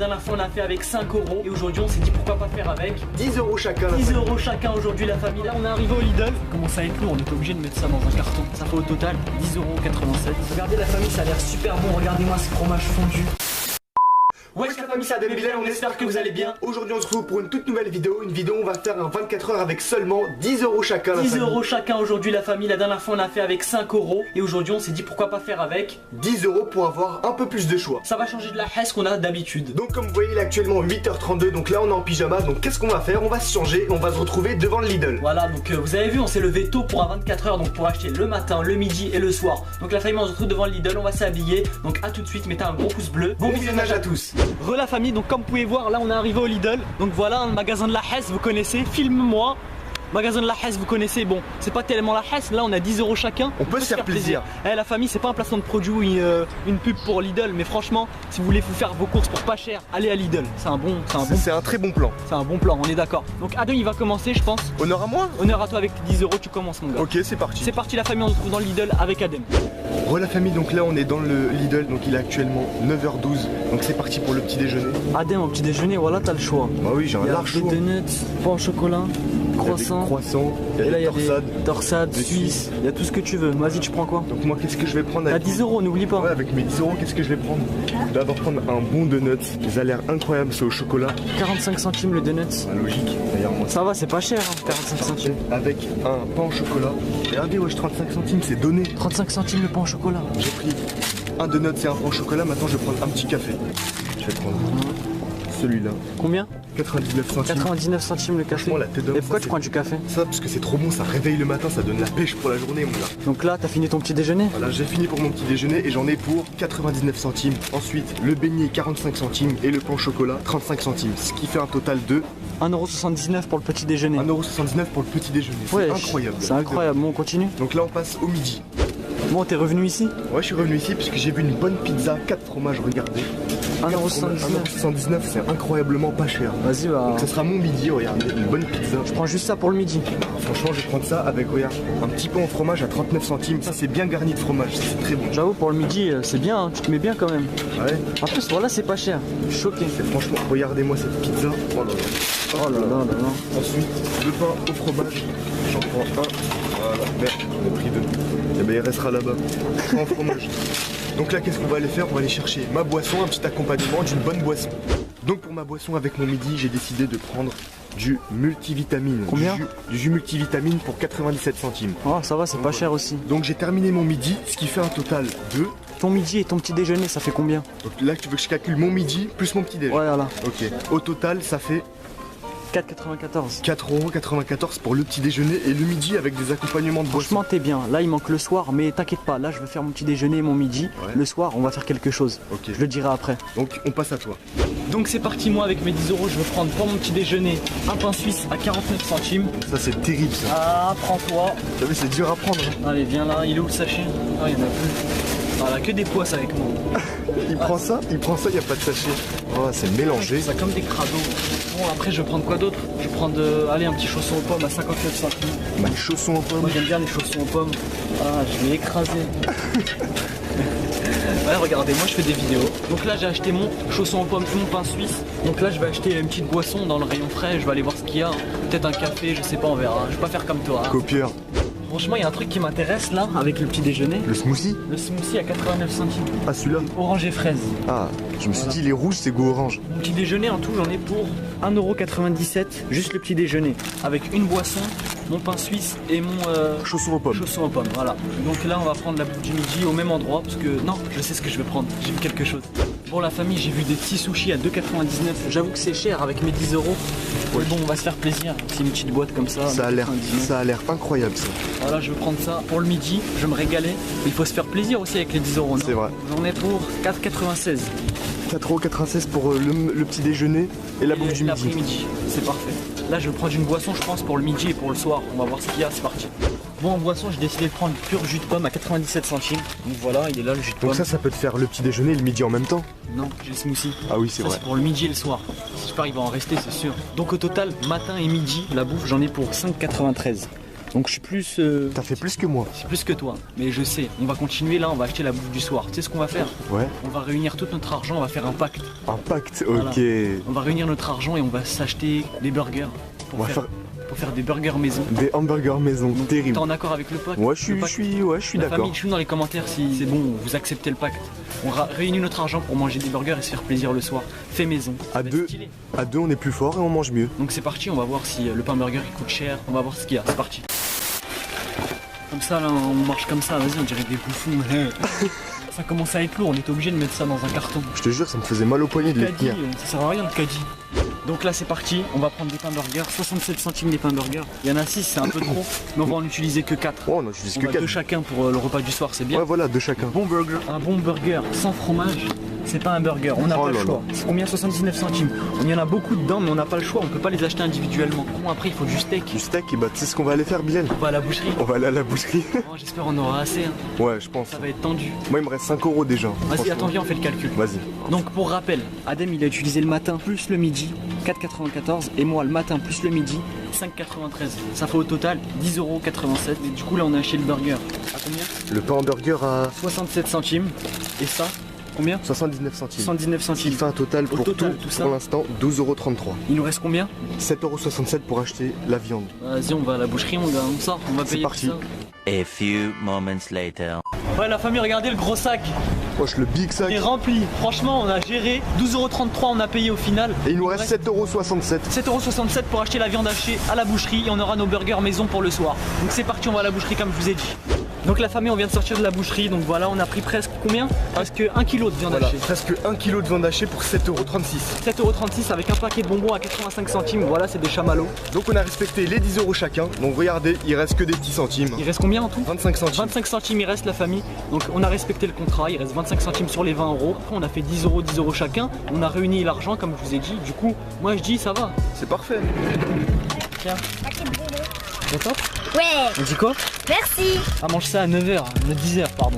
dernière fois on a fait avec 5 € et aujourd'hui on s'est dit pourquoi pas faire avec 10 € chacun. 10 € chacun aujourd'hui la famille. Là on est arrivé au Lidl. Comment ça va être lourd, on est obligé de mettre ça dans un carton. Ça fait au total 10,87 €. Regardez la famille, ça a l'air super bon. Regardez-moi ce fromage fondu. Wesh la famille, c'est Adem et Bilal, on espère que vous allez bien. Aujourd'hui on se retrouve pour une toute nouvelle vidéo. Une vidéo où on va faire un 24 heures avec seulement 10 € chacun. 10 € chacun aujourd'hui la famille. La dernière fois on a fait avec 5 € et aujourd'hui on s'est dit pourquoi pas faire avec 10 € pour avoir un peu plus de choix. Ça va changer de la hesse qu'on a d'habitude. Donc comme vous voyez il est actuellement 8h32. Donc là on est en pyjama. Donc qu'est-ce qu'on va faire? On va se changer et on va se retrouver devant le Lidl. Voilà, donc vous avez vu on s'est levé tôt pour un 24 heures. Donc pour acheter le matin, le midi et le soir. Donc la famille on se retrouve devant le Lidl, on va s'habiller. Donc à tout de suite, mettez un gros pouce bleu. Bon visionnage à tous. Re la famille, donc comme vous pouvez voir là on est arrivé au Lidl. Donc voilà un magasin de la Hesse, vous connaissez, filme-moi. Magasin de la Hesse, vous connaissez, bon c'est pas tellement la Hesse, là on a 10 € chacun. On peut se faire plaisir. Eh la famille, c'est pas un placement de produit ou une pub pour Lidl, mais franchement si vous voulez vous faire vos courses pour pas cher, allez à Lidl, c'est un très bon plan. C'est un bon plan, on est d'accord. Donc Adem il va commencer je pense. Honneur à moi. Honneur à toi avec tes 10 €, tu commences mon gars. Ok c'est parti. C'est parti la famille, on se retrouve dans le Lidl avec Adem. Re la famille, donc là on est dans le Lidl, donc il est actuellement 9h12. Donc c'est parti pour le petit déjeuner. Adem au petit déjeuner, voilà t'as le choix. Bah oui j'ai un large choix. Des donuts, pain au chocolat, croissant. Il y a des torsades, suisses, il y a tout ce que tu veux. Vas-y, tu prends quoi? Donc moi qu'est-ce que je vais prendre à avec 10 €, n'oublie pas. Ouais, avec mes 10 € qu'est-ce que je vais prendre? Je vais d'abord prendre un bon donut. Ça a l'air incroyable, c'est au chocolat. 45 centimes le donut. Ah, logique, d'ailleurs moi. Ça va, c'est pas cher, hein, 45 centimes. Avec un pain au chocolat. Regardez, wesh, 35 centimes, c'est donné. 35 centimes le pain au chocolat. J'ai pris un donut et un pain au chocolat. Maintenant je vais prendre un petit café. Je vais prendre celui-là. Combien? 99 centimes. 99 centimes le café. La tête d'homme, et pourquoi tu prends du café? Ça parce que c'est trop bon, ça réveille le matin, ça donne la pêche pour la journée mon gars. Donc là t'as fini ton petit déjeuner? Voilà, j'ai fini pour mon petit déjeuner et j'en ai pour 99 centimes. Ensuite le beignet 45 centimes et le pain au chocolat 35 centimes. Ce qui fait un total de 1,79 € pour le petit déjeuner. 1,79 € pour le petit déjeuner. C'est incroyable. C'est incroyable, bon on continue. Donc là on passe au midi. Bon t'es revenu ici? Ouais je suis revenu ici parce que j'ai vu une bonne pizza, 4 fromages, regardez. 1,79 €, c'est incroyablement pas cher. Vas-y bah. Donc ça sera mon midi, regardez, une bonne pizza. Je prends juste ça pour le midi. Franchement je vais prendre ça avec, regarde, un petit pain au fromage à 39 centimes. Ça c'est bien garni de fromage, c'est très bon. J'avoue pour le midi c'est bien, hein. Tu te mets bien quand même. Ouais. En plus voilà c'est pas cher, je suis choqué. Franchement regardez-moi cette pizza. Oh là là. Oh là là là là. Ensuite le pain au fromage, j'en prends un. Voilà, merde, j'en ai pris deux. Et ben il restera là-bas. Pain au fromage. Donc là qu'est-ce qu'on va aller faire? On va aller chercher ma boisson, un petit accompagnement d'une bonne boisson. Donc pour ma boisson avec mon midi, j'ai décidé de prendre du multivitamine. Combien? Du jus multivitamine pour 97 centimes. Oh ça va, c'est pas cher aussi. Donc j'ai terminé mon midi, ce qui fait un total de... Ton midi et ton petit déjeuner, ça fait combien? Donc là tu veux que je calcule mon midi plus mon petit déjeuner? Ouais voilà. Ok. Au total ça fait 4,94 €. 4,94 € pour le petit déjeuner et le midi avec des accompagnements de boissons. Franchement t'es bien, là il manque le soir, mais t'inquiète pas, là je vais faire mon petit déjeuner et mon midi. Ouais. Le soir on va faire quelque chose. Ok. Je le dirai après. Donc on passe à toi. Donc c'est parti, moi avec mes 10 €, je vais prendre pour mon petit déjeuner un pain suisse à 49 centimes. Ça c'est terrible ça. Ah prends-toi. T'as vu c'est dur à prendre. Hein. Allez viens là, il est où le sachet? Ah il y en a plus. Voilà, que des poisses avec moi. Il prend ça, il n'y a pas de sachet. Oh, c'est mélangé. Ça comme des crados. Bon, après, je vais prendre quoi d'autre? Je vais prendre allez, un petit chausson aux pommes à 59 centimes. Un chausson aux pommes. Moi, j'aime bien les chaussons aux pommes. Ah, je vais écraser. Ouais, regardez, moi je fais des vidéos. Donc là, j'ai acheté mon chausson aux pommes et mon pain suisse. Donc là, je vais acheter une petite boisson dans le rayon frais. Je vais aller voir ce qu'il y a. Peut-être un café, je sais pas, on verra. Je vais pas faire comme toi. Hein. Copieur. Franchement, il y a un truc qui m'intéresse là, avec le petit déjeuner. Le smoothie? Le smoothie à 89 centimes. Ah, celui-là? Orange et fraise. Ah, je me suis dit, les rouges, c'est goût orange. Mon petit déjeuner, en tout, j'en ai pour 1,97 €. Juste le petit déjeuner. Avec une boisson, mon pain suisse et mon chausson aux pommes. Chausson aux pommes, voilà. Donc là, on va prendre la bouffe du midi au même endroit. Parce que, non, je sais ce que je vais prendre. J'ai vu quelque chose. Pour la famille, j'ai vu des petits sushis à 2,99 €. J'avoue que c'est cher avec mes 10 €. Mais bon, on va se faire plaisir. C'est une petite boîte comme ça. Ça a l'air incroyable ça. Voilà, je vais prendre ça pour le midi. Je vais me régaler. Il faut se faire plaisir aussi avec les 10 €. C'est vrai. J'en ai pour 4,96 €. 4,96 € pour le petit déjeuner et la bouffe du midi. L'après-midi, c'est parfait. Là, je vais prendre une boisson, je pense, pour le midi et pour le soir. On va voir ce qu'il y a, c'est parti. Bon, en boisson, j'ai décidé de prendre pur jus de pomme à 97 centimes. Donc voilà, il est là le jus de pomme. Donc ça peut te faire le petit déjeuner et le midi en même temps? Non, j'ai le smoothie. Ah oui, c'est vrai. C'est pour le midi et le soir. J'espère qu'il va en rester, c'est sûr. Donc au total, matin et midi, la bouffe, j'en ai pour 5,93 €. Donc je suis plus... T'as fait plus que moi. Je suis plus que toi, mais je sais, on va continuer là, on va acheter la bouffe du soir. Tu sais ce qu'on va faire? Ouais. On va réunir tout notre argent, on va faire un pacte. Un pacte, Voilà. ok. On va réunir notre argent et on va s'acheter des burgers On va faire pour faire des burgers maison. des hamburgers maison, Donc, terrible. t'es en accord avec le pacte? Ouais, Le je pacte suis La d'accord. famille, dites-nous dans les commentaires si c'est bon, vous acceptez le pacte. On réunit notre argent pour manger des burgers et se faire plaisir le soir. Fait maison. À Ça va être deux. stylé. À deux, on est plus fort et on mange mieux. Donc c'est parti, on va voir si le pain burger il coûte cher. On va voir ce qu'il y a, c'est parti. Comme ça là, on marche comme ça, vas-y, on dirait des bouffons. Ça commence à être lourd, on était obligé de mettre ça dans un carton. Je te jure, ça me faisait mal au poignet de les Caddie, tenir. ça sert à rien le caddie. Donc là c'est parti, on va prendre des pains burgers, 67 centimes les pains burgers. Il y en a 6, c'est un peu trop, mais on va en utiliser que 4. Oh, on n'utilise On que va 4. 2 chacun pour le repas du soir, c'est bien. Ouais, voilà, deux chacun. Un bon burger sans fromage, c'est pas un burger, on n'a Oh pas le là choix. C'est combien? 79 centimes. Il y en a beaucoup dedans, mais on n'a pas le choix, on peut pas les acheter individuellement. Bon, après il faut du steak. Du steak, et bah, tu sais ce qu'on va aller faire, Bilal? On va à la boucherie. On va aller à la boucherie. Oh, j'espère on aura assez, hein. Ouais, je pense. Ça va être tendu. Moi, il me reste 5 € déjà. Vas-y, franchement. attends, viens, on fait le calcul. Vas-y. Donc pour rappel, Adem il a utilisé le matin plus le midi, 4,94, et moi le matin plus le midi, 5,93. Ça fait au total 10,87 €. Et du coup là on a acheté le burger. À combien? Le pain hamburger à 67 centimes. Et ça, combien? 79 centimes. 79 Il centimes. fait un total pour total, tout, tout ça. pour l'instant, 12,33 €. Il nous reste combien? 7,67 € pour acheter la viande. Vas-y, on va à la boucherie, on sort, on va C'est payer parti. tout ça. A few moments later. Ouais la famille, regardez le gros sac, Wesh, le big sac. il est rempli. Franchement on a géré, 12,33 € on a payé au final. Et il nous reste 7,67 €. 7,67 € pour acheter la viande hachée à la boucherie et on aura nos burgers maison pour le soir. Donc c'est parti, on va à la boucherie comme je vous ai dit. Donc la famille, on vient de sortir de la boucherie, donc voilà, on a pris presque combien? Presque 1 kg de viande Voilà, hachée. presque 1 kg de viande hachée pour 7,36 €. 7,36 € avec un paquet de bonbons à 85 centimes, voilà, c'est des chamallows. Donc on a respecté les 10 € chacun. Donc regardez, il reste que des petits centimes. Il reste combien en tout? 25 centimes. 25 centimes il reste la famille, donc on a respecté le contrat, il reste 25 centimes sur les 20 €. Après on a fait 10 € chacun, on a réuni l'argent comme je vous ai dit, du coup moi je dis ça va. C'est parfait. Tiens. Content? Ouais, On dit quoi? merci. Ah mange ça à 9h, à 10h pardon.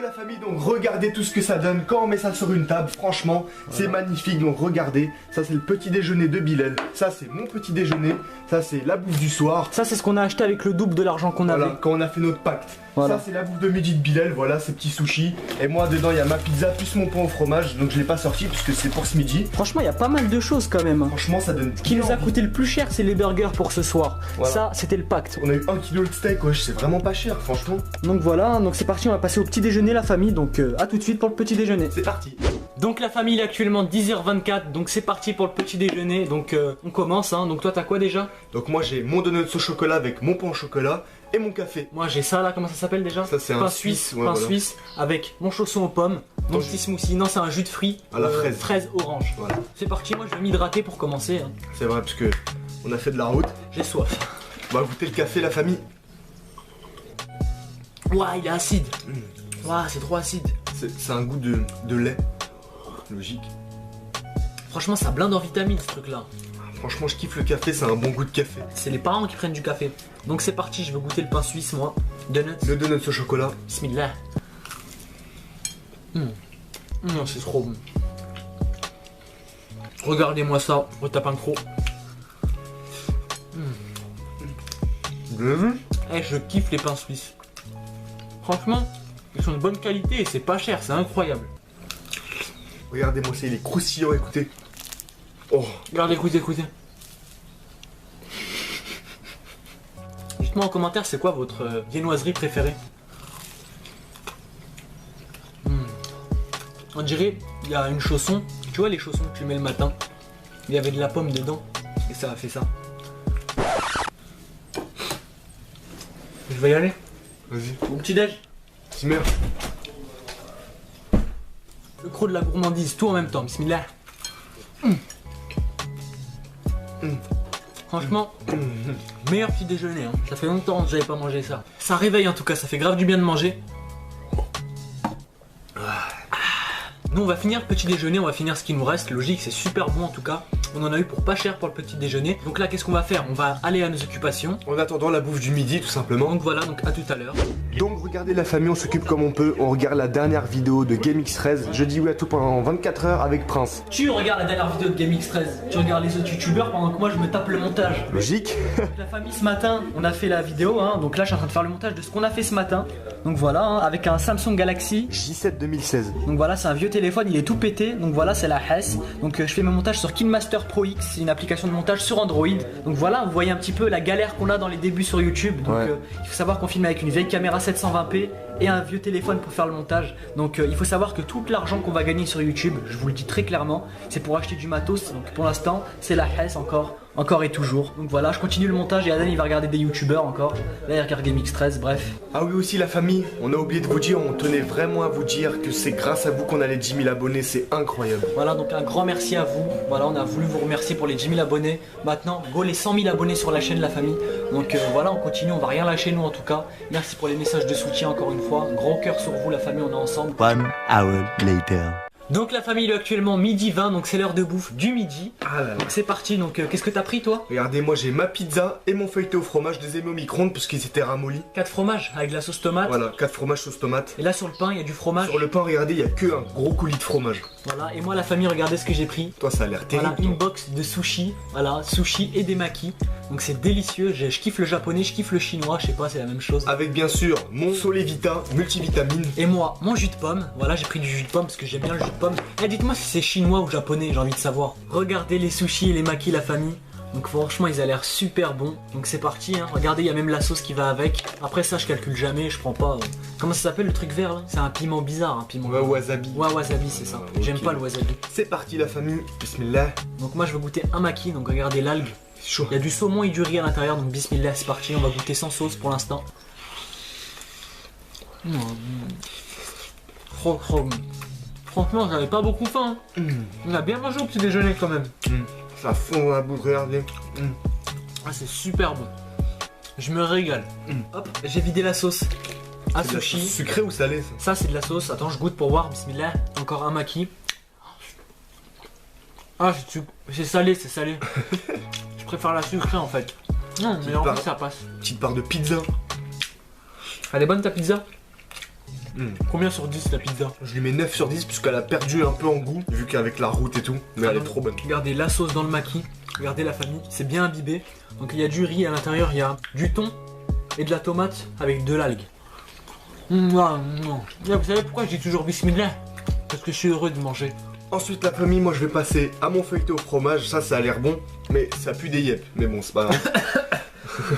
La famille, donc regardez tout ce que ça donne quand on met ça sur une table, franchement c'est magnifique. Donc regardez, ça c'est le petit déjeuner de Bilal, ça c'est mon petit déjeuner, ça c'est la bouffe du soir. Ça c'est ce qu'on a acheté avec le double de l'argent qu'on Voilà, avait. quand on a fait notre pacte. Voilà. Ça c'est la bouffe de midi de Bilal, voilà ces petits sushis. Et moi dedans il y a ma pizza plus mon pain au fromage, donc je l'ai pas sorti puisque c'est pour ce midi. Franchement il y a pas mal de choses quand même. Franchement ça donne. Ce qui nous a coûté le plus cher c'est les burgers pour ce soir. Voilà. Ça c'était le pacte. On a eu 1 kg de steak, wesh, c'est vraiment pas cher franchement. Donc voilà, donc c'est parti, on va passer au petit déjeuner la famille. Donc à tout de suite pour le petit déjeuner. C'est parti. Donc la famille il est actuellement 10h24, donc c'est parti pour le petit déjeuner. Donc on commence hein. Donc toi t'as quoi déjà? Donc moi j'ai mon donut au chocolat avec mon pain au chocolat et mon café. Moi j'ai ça là, comment ça s'appelle déjà? Ça, c'est pain un suisse, Suisse, ouais, pain voilà. suisse avec mon chausson aux pommes, mon Attends, petit smoothie. Non c'est un jus de fruits À la fraise. fraise orange. Voilà. C'est parti, moi je vais m'hydrater pour commencer hein. C'est vrai parce que on a fait de la route. J'ai soif. On va goûter le café la famille. Ouah il est acide. Ouah c'est trop acide. C'est un goût de lait. Logique. Franchement ça blinde en vitamines ce truc là. Franchement je kiffe le café, c'est un bon goût de café. C'est les parents qui prennent du café. Donc c'est parti, je vais goûter le pain suisse moi. Donuts. Le donut au chocolat. Bismillah. C'est trop bon. Regardez-moi ça, retape un croc. Vous l'avez vu? Eh, je kiffe les pains suisses. Franchement, ils sont de bonne qualité et c'est pas cher, c'est incroyable. Regardez-moi ça, il est croustillant, écoutez. Oh, Regardez, écoutez. Dites-moi en commentaire, c'est quoi votre viennoiserie préférée? On dirait, il y a une chausson, tu vois les chaussons que tu mets le matin, il y avait de la pomme dedans et ça a fait ça. Je vais y aller. vas-y. Bon petit déj. Timer. Le croc de la gourmandise, tout en même temps, bismillah. Franchement, meilleur petit déjeuner, hein. Ça fait longtemps que j'avais pas mangé ça. Ça réveille en tout cas, ça fait grave du bien de manger. Nous on va finir le petit déjeuner, on va finir ce qui nous reste, logique, c'est super bon en tout cas. On en a eu pour pas cher pour le petit déjeuner. Donc là qu'est-ce qu'on va faire? On va aller à nos occupations. En attendant la bouffe du midi tout simplement. Donc voilà, donc à tout à l'heure. Donc regardez la famille, on s'occupe comme on peut. On regarde la dernière vidéo de GameX13. Je dis oui à tout pendant 24 heures avec Prince. Tu regardes la dernière vidéo de GameX13, tu regardes les autres youtubeurs pendant que moi je me tape le montage. Logique. Donc, la famille ce matin, on a fait la vidéo, hein, donc là je suis en train de faire le montage de ce qu'on a fait ce matin. Donc voilà, hein, avec un Samsung Galaxy J7 2016. Donc voilà, c'est un vieux téléphone, il est tout pété. Donc voilà, c'est la Hess. Donc je fais mes montages sur KineMaster Pro X, c'est une application de montage sur Android. Donc voilà, vous voyez un petit peu la galère qu'on a dans les débuts sur YouTube. Donc ouais. Il faut savoir qu'on filme avec une vieille caméra 720p et un vieux téléphone pour faire le montage. Donc il faut savoir que tout l'argent qu'on va gagner sur YouTube, je vous le dis très clairement, c'est pour acheter du matos. Donc pour l'instant, c'est la Hess encore et toujours. Donc voilà, je continue le montage et Aden il va regarder des youtubeurs encore. Là il regarde GameX13, bref. Ah oui aussi la famille, on a oublié de vous dire, on tenait vraiment à vous dire que c'est grâce à vous qu'on a les 10 000 abonnés, c'est incroyable. Voilà, donc un grand merci à vous. Voilà, on a voulu vous remercier pour les 10 000 abonnés. Maintenant, go les 100 000 abonnés sur la chaîne la famille. Donc voilà, on continue, on va rien lâcher nous en tout cas. Merci pour les messages de soutien encore une fois. Gros cœur sur vous la famille, on est ensemble. 1 hour later. Donc la famille il est actuellement midi 20, donc c'est l'heure de bouffe du midi. Ah là là. Donc c'est parti, donc qu'est-ce que t'as pris toi? Regardez, moi j'ai ma pizza et mon feuilleté au fromage, je les ai mis au micro-ondes parce qu'ils étaient ramollis. 4 fromages avec de la sauce tomate. Voilà, 4 fromages sauce tomate. Et là sur le pain il y a du fromage. Sur le pain, regardez, il y a que un gros coulis de fromage. Voilà, et moi la famille regardez ce que j'ai pris. Toi ça a l'air terrible. Voilà, une box de sushi, voilà, sushi et des makis. Donc c'est délicieux, je kiffe le japonais, je kiffe le chinois, je sais pas, c'est la même chose. Avec bien sûr mon Solevita multivitamine. Et moi, mon jus de pomme, voilà, j'ai pris du jus de pomme parce que j'aime bien le jus de pomme. Et dites-moi si c'est chinois ou japonais, j'ai envie de savoir. Regardez les sushis et les makis la famille. Donc franchement ils ont l'air super bons. Donc c'est parti, hein. Regardez il y a même la sauce qui va avec. Après ça je calcule jamais, je prends pas. Comment ça s'appelle le truc vert là? C'est un piment bizarre, un piment. Ouais, wasabi. Ouais, wasabi c'est ça. Ok. J'aime pas le wasabi. C'est parti la famille, bismillah. Donc moi je vais goûter un maki, donc regardez l'algue. C'est chaud. Il y a du saumon et du riz à l'intérieur, donc bismillah c'est parti, on va goûter sans sauce pour l'instant. Franchement j'avais pas beaucoup faim. On a bien mangé au petit déjeuner quand même. Ça fond dans la bouche, regardez. Ah c'est super bon. Je me régale. Hop, j'ai vidé la sauce à C'est de la sushi. sauce sucrée ou salée ça? Ça c'est de la sauce. Attends, je goûte pour voir. Bismillah. Encore un maki. Ah, c'est salé, c'est salé. Je préfère la sucrée en fait. Non, mais en part- plus ça passe. Petite part de pizza. Elle est bonne ta pizza? Combien sur 10 la pizza? Je lui mets 9 sur 10 puisqu'elle a perdu un peu en goût, vu qu'avec la route et tout. Mais elle est trop bonne. Regardez la sauce dans le maquis. Regardez la famille, c'est bien imbibé. Donc il y a du riz à l'intérieur, il y a du thon et de la tomate avec de l'algue. Non. Vous savez pourquoi je dis toujours bismillah? Parce que je suis heureux de manger. Ensuite la famille, moi je vais passer à mon feuilleté au fromage. Ça a l'air bon, mais ça pue des yep. Mais bon, c'est pas grave.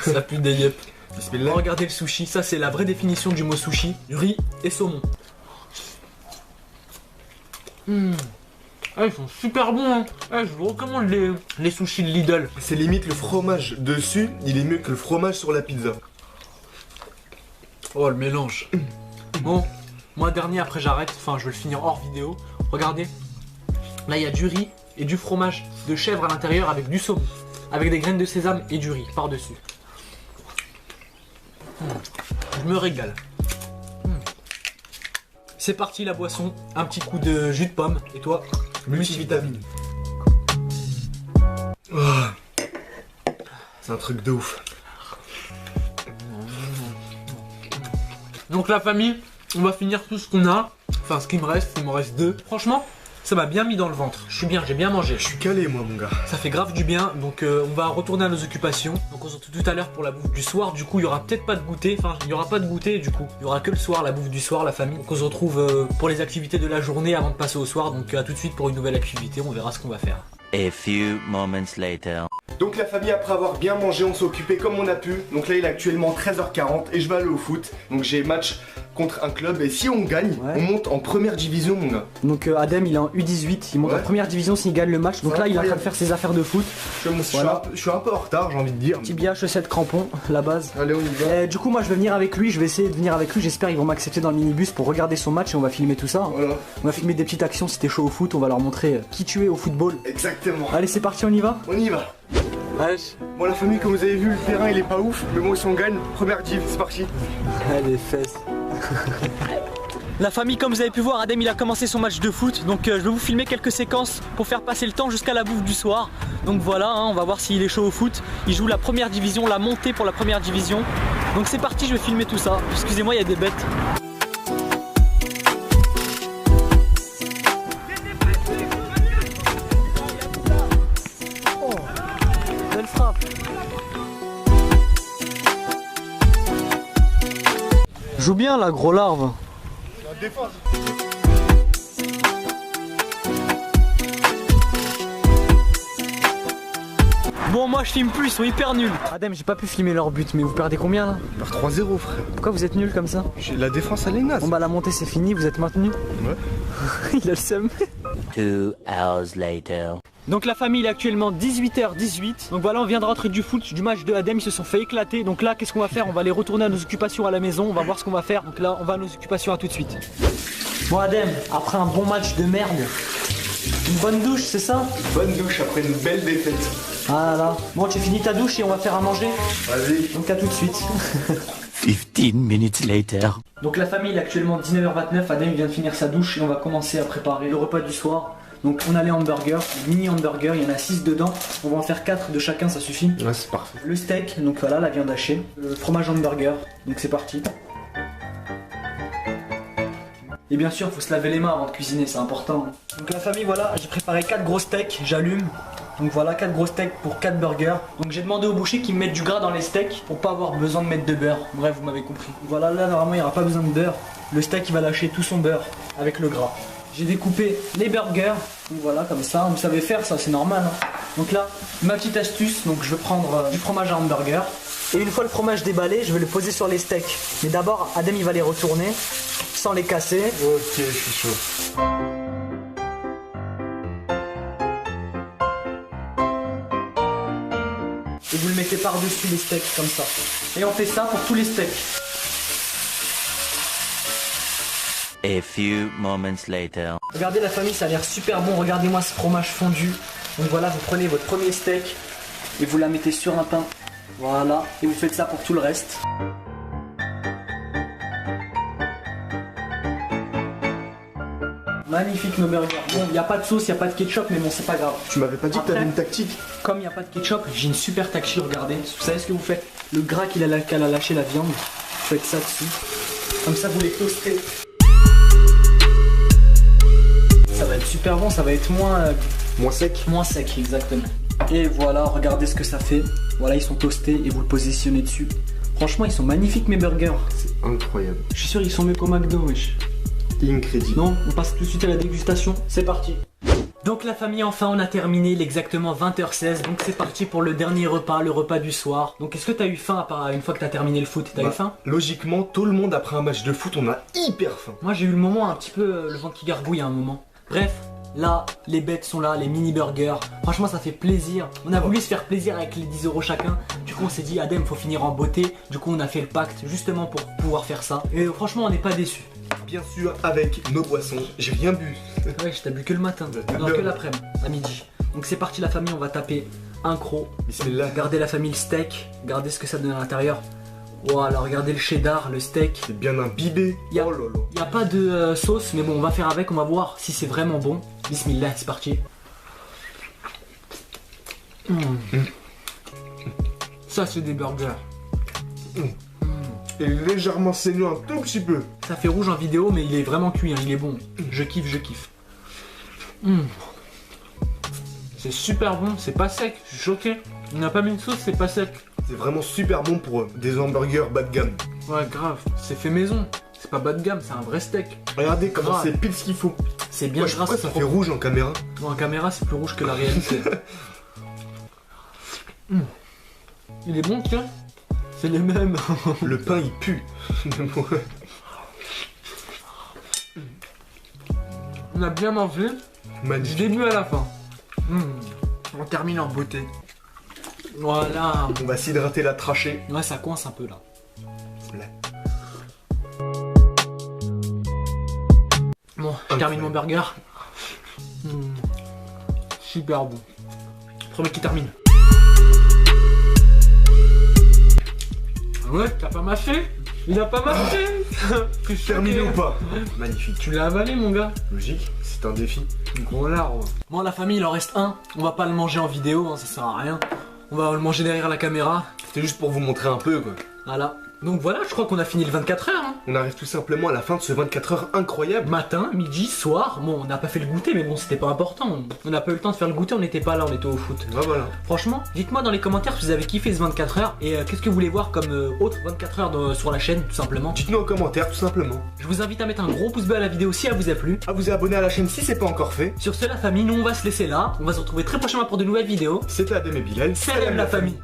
Ça pue des yep. Bismillah. Regardez le sushi, ça c'est la vraie définition du mot sushi. Riz et saumon. Ah, ils sont super bons hein. Je vous recommande les sushis de Lidl. C'est limite le fromage dessus, il est mieux que le fromage sur la pizza. Oh le mélange. Bon, moi dernier après j'arrête, enfin je vais le finir hors vidéo. Regardez, là il y a du riz et du fromage de chèvre à l'intérieur avec du saumon. Avec des graines de sésame et du riz par-dessus. Je me régale. C'est parti la boisson, un petit coup de jus de pomme. Et toi? Multivitamine. Oh. C'est un truc de ouf. Donc la famille, on va finir tout ce qu'on a. Enfin ce qui me reste, il m'en reste 2. Franchement, ça m'a bien mis dans le ventre. Je suis bien, j'ai bien mangé. Je suis calé moi mon gars. Ça fait grave du bien, donc on va retourner à nos occupations. Donc on se retrouve tout à l'heure pour la bouffe du soir. Du coup il y aura peut-être pas de goûter, enfin il y aura pas de goûter du coup. Il y aura que le soir, la bouffe du soir, la famille. Donc on se retrouve pour les activités de la journée avant de passer au soir. Donc à tout de suite pour une nouvelle activité, on verra ce qu'on va faire. A few moments later. Donc la famille, après avoir bien mangé, on s'est occupé comme on a pu. Donc là il est actuellement 13h40 et je vais aller au foot. Donc j'ai match contre un club et si on gagne, Ouais. on monte en première division mon gars. Donc Adem il est en U18, il monte Ouais. en première division s'il gagne le match. Donc Ouais, là il est en train de incroyable. faire ses affaires de foot. Voilà. Je suis un peu en retard, j'ai envie de dire. Tibia, chaussettes, crampons, la base. Allez on y va. Du coup moi je vais venir avec lui, je vais essayer de venir avec lui, j'espère qu'ils vont m'accepter dans le minibus pour regarder son match et on va filmer tout ça. Voilà, On va filmer des petites actions, si t'es chaud au foot, on va leur montrer qui tu es au football. exactement. Allez c'est parti, on y va. On y va. Wesh. Bon la famille, comme vous avez vu, le terrain il est pas ouf, mais bon si on gagne, première div, c'est parti. Allez fesses. La famille, comme vous avez pu voir, Adem il a commencé son match de foot. Donc je vais vous filmer quelques séquences pour faire passer le temps jusqu'à la bouffe du soir. Donc voilà, hein, on va voir s'il est chaud au foot. Il joue la première division, la montée pour la première division. Donc c'est parti, je vais filmer tout ça. Excusez-moi, il y a des bêtes. Oh, belle frappe. Joue bien là, gros larve. La défense. Bon, moi je filme plus, ils sont hyper nuls. Adem, j'ai pas pu filmer leur but, mais vous perdez combien là? Par 3-0 frère. Pourquoi vous êtes nuls comme ça? La défense elle est naze. Bon bah la montée c'est fini, vous êtes maintenus. Ouais. Il a le seum. 2 hours later. Donc la famille il est actuellement 18h18. Donc voilà, on vient de rentrer du foot, du match de Adem, ils se sont fait éclater. Donc là qu'est-ce qu'on va faire? On va aller retourner à nos occupations à la maison, on va voir ce qu'on va faire. Donc là on va à nos occupations, à tout de suite. Bon Adem, après un bon match de merde, une bonne douche c'est ça? Bonne douche après une belle défaite. Ah là là. Bon tu finis ta douche et on va faire à manger. Vas-y. Donc à tout de suite. 15 minutes later. Donc la famille il est actuellement 19h29, Adem vient de finir sa douche et on va commencer à préparer le repas du soir. Donc on a les hamburgers, les mini hamburgers, il y en a 6 dedans. On va en faire 4 de chacun, ça suffit. Ouais c'est parfait. Le steak, donc voilà la viande hachée. Le fromage hamburger, donc c'est parti. Et bien sûr, faut se laver les mains avant de cuisiner, c'est important. Donc la famille, voilà, j'ai préparé 4 gros steaks, j'allume. Donc voilà, 4 gros steaks pour 4 burgers. Donc j'ai demandé au boucher qu'il me mette du gras dans les steaks pour pas avoir besoin de mettre de beurre. Bref, vous m'avez compris. Voilà, là normalement il n'y aura pas besoin de beurre. Le steak il va lâcher tout son beurre avec le gras. J'ai découpé les burgers, donc voilà comme ça, vous savez faire ça, c'est normal. Hein. Donc là, ma petite astuce, donc je vais prendre du fromage à hamburger. Et une fois le fromage déballé, je vais le poser sur les steaks. Mais d'abord, Adem il va les retourner sans les casser. Ok, je suis chaud. Et vous le mettez par-dessus les steaks comme ça. Et on fait ça pour tous les steaks. A few moments later. Regardez la famille, ça a l'air super bon. Regardez-moi ce fromage fondu. Donc voilà, vous prenez votre premier steak et vous la mettez sur un pain. Voilà, et vous faites ça pour tout le reste. Magnifique nos burgers. Bon, il n'y a pas de sauce, il n'y a pas de ketchup, mais bon, c'est pas grave. Tu m'avais pas dit que Après, t'avais une tactique? Comme il n'y a pas de ketchup, j'ai une super tactique, regardez. Vous savez ce que vous faites? Le gras qu'elle a lâché la viande, vous faites ça dessus. Comme ça, vous les toastez. Ça va être super bon, ça va être Moins sec. moins sec, exactement. Et voilà, regardez ce que ça fait. Voilà, ils sont toastés et vous le positionnez dessus. Franchement, ils sont magnifiques mes burgers. C'est incroyable. Je suis sûr ils sont mieux qu'au McDo, wesh. Incroyable. Non, on passe tout de suite à la dégustation. C'est parti. Donc la famille, enfin on a terminé, il est exactement 20h16. Donc c'est parti pour le dernier repas, le repas du soir. Donc est-ce que t'as eu faim à part une fois que t'as terminé le foot? T'as eu faim? Logiquement, tout le monde après un match de foot, on a hyper faim. Moi j'ai eu le moment un petit peu, le ventre qui gargouille à un moment. Bref, là, les bêtes sont là, les mini burgers. Franchement ça fait plaisir. On a voulu se faire plaisir avec les 10 € chacun. Du coup on s'est dit Adem faut finir en beauté. Du coup on a fait le pacte justement pour pouvoir faire ça. Et franchement on n'est pas déçus. Bien sûr, avec nos boissons. J'ai rien bu. Ouais, je t'ai bu que le matin, non que l'après-midi, à midi. Donc c'est parti la famille, on va taper un croc. Bismillah. Regardez la famille, le steak, regardez ce que ça donne à l'intérieur. Voilà, regardez le cheddar, le steak. C'est bien imbibé. Y a- Oh là là. Il n'y a pas de sauce, mais bon, on va faire avec, on va voir si c'est vraiment bon. Bismillah, c'est parti. Ça, c'est des burgers. Et légèrement saignant un tout petit peu. Ça fait rouge en vidéo, mais il est vraiment cuit, hein, il est bon. Je kiffe, je kiffe. C'est super bon, c'est pas sec, je suis choqué. On n'a pas mis de sauce, c'est pas sec. C'est vraiment super bon pour des hamburgers bas de gamme. Ouais, grave, c'est fait maison. C'est pas bas de gamme, c'est un vrai steak. Regardez comment Grave. c'est pile ce qu'il faut. C'est bien Wesh, gras, pourquoi c'est ça trop fait bon. rouge en caméra? Bon, en caméra, c'est plus rouge que la réalité. Il est bon, tiens. C'est les mêmes. Le pain il pue. On a bien mangé, du Magnifique. début à la fin. On termine en beauté. Voilà. On va s'hydrater la trachée. Ouais, ça coince un peu là. Là. Bon, je termine mon burger. Super bon. Premier qui termine. Ouais, t'as pas mâché? Il a pas marché. Terminé ou pas? Magnifique. Tu l'as avalé mon gars. Logique, c'est un défi. Gros larve. Bon la famille il en reste un. On va pas le manger en vidéo, hein, ça sert à rien. On va le manger derrière la caméra. C'était juste pour vous montrer un peu quoi. Voilà. Donc voilà, je crois qu'on a fini le 24 heures. Hein. On arrive tout simplement à la fin de ce 24 heures incroyable. Matin, midi, soir. Bon, on n'a pas fait le goûter, mais bon, c'était pas important. On n'a pas eu le temps de faire le goûter, on n'était pas là, on était au foot. Ah voilà. Franchement, dites-moi dans les commentaires si vous avez kiffé ce 24 heures et qu'est-ce que vous voulez voir comme autre 24 heures sur la chaîne, tout simplement. Dites-nous en commentaire, tout simplement. Je vous invite à mettre un gros pouce bleu à la vidéo si elle vous a plu. À vous abonner à la chaîne si c'est pas encore fait. Sur ce, la famille, nous on va se laisser là. On va se retrouver très prochainement pour de nouvelles vidéos. C'était Adem et Bilal. Salam la famille.